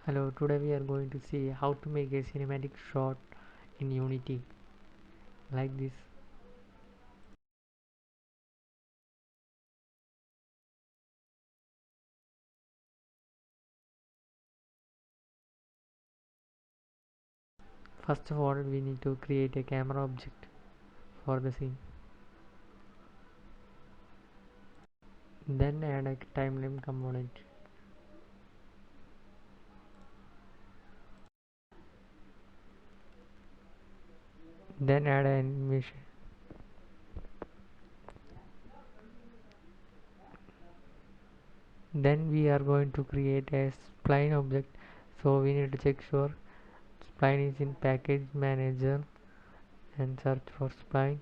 Hello, today we are going to see how to make a cinematic shot in Unity like this. First of all, we need to create a camera object for the scene. Then add a timeline component. Then add an animation. Then we are going to create a spline object. So we need to check sure spline is in package manager and search for spline.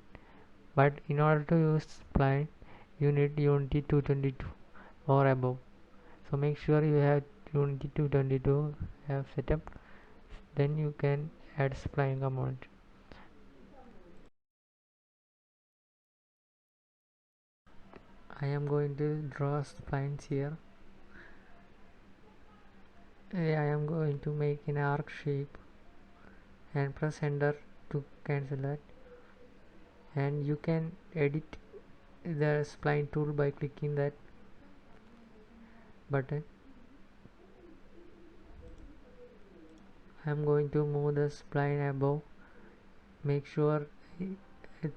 But in order to use spline, you need Unity 222 or above. So make sure you have Unity 222 have set up. Then you can add spline command. I am going to draw splines here. I am going to make an arc shape and press enter to cancel that, and you can edit the spline tool by clicking that button. I am going to move the spline above. Make sure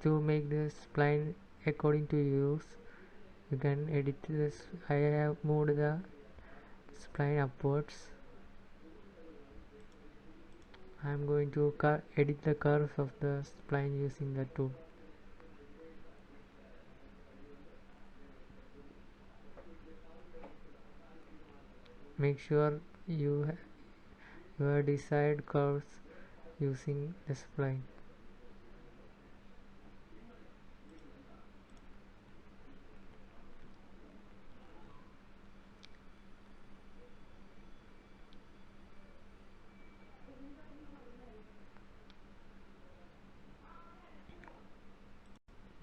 to make the spline according to use. You can edit this. I have moved the spline upwards. I am going to edit the curves of the spline using the tool. Make sure you your desired curves using the spline.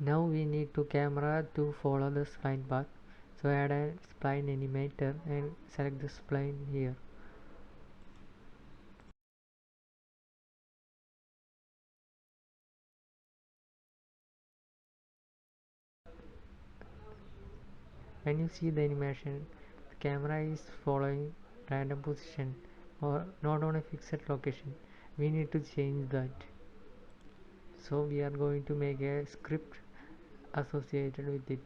Now we need to camera to follow the spline path. So add a spline animator and select the spline here. When you see the animation, the camera is following random position or not on a fixed location. We need to change that. So we are going to make a script associated with it.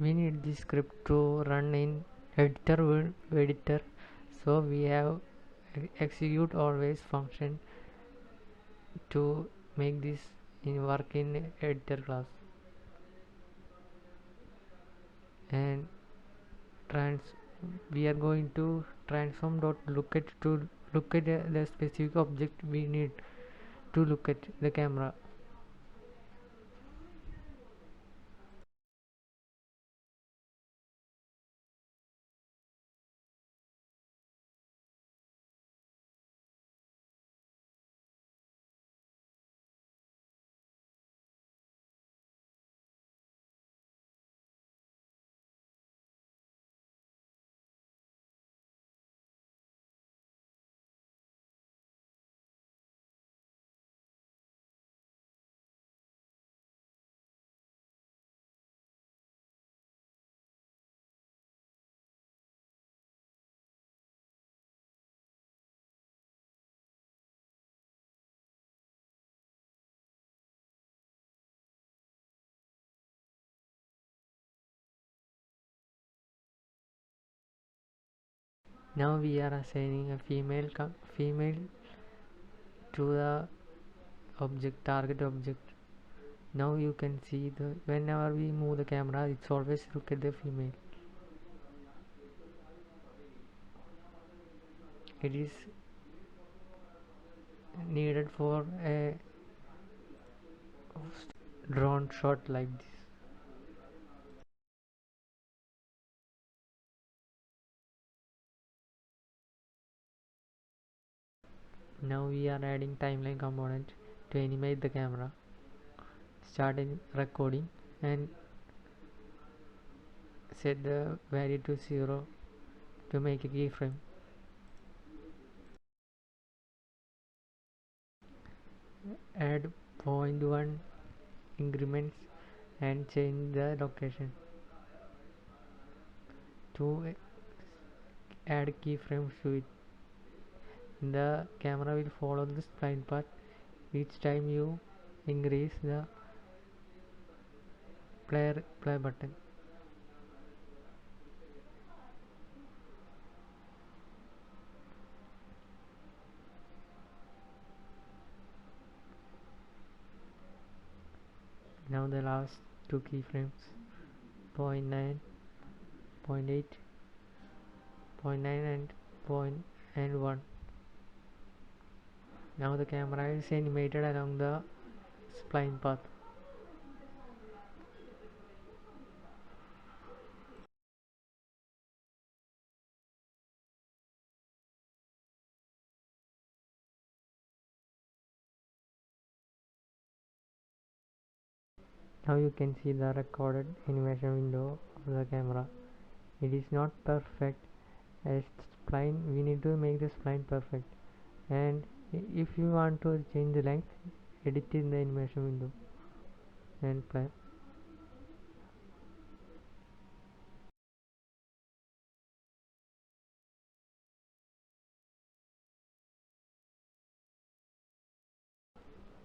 We need this script to run in editor, so we have execute always function to make this work in editor class, and we are going to transform dot look at to look at the specific object we need to look at the camera. Now we are assigning a female to the object target object. Now you can see the whenever we move the camera, it's always look at the female. It is needed for a drone shot like this. Now we are adding timeline component to animate the camera. Start in recording and set the value to 0 to make a keyframe. Add 0.1 increments and change the location. To add keyframes to it, the camera will follow the spline path each time you increase the play button. Now the last two keyframes, 0.9, 0.8, 0.9 and 0.1. Now the camera is animated along the spline path. Now you can see the recorded animation window of the camera. It is not perfect as spline. We need to make the spline perfect, and if you want to change the length, edit in the animation window and play.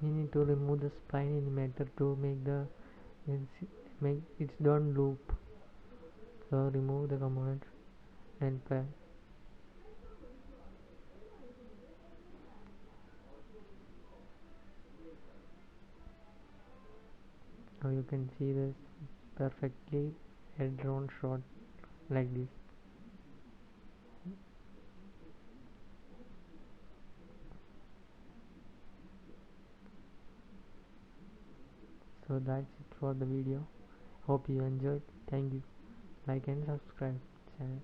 We need to remove the spline animator to make it don't loop. So remove the component and play. Now you can see this perfectly a drone shot like this. So that's it for the video. Hope you enjoyed. Thank you. Like and subscribe channel.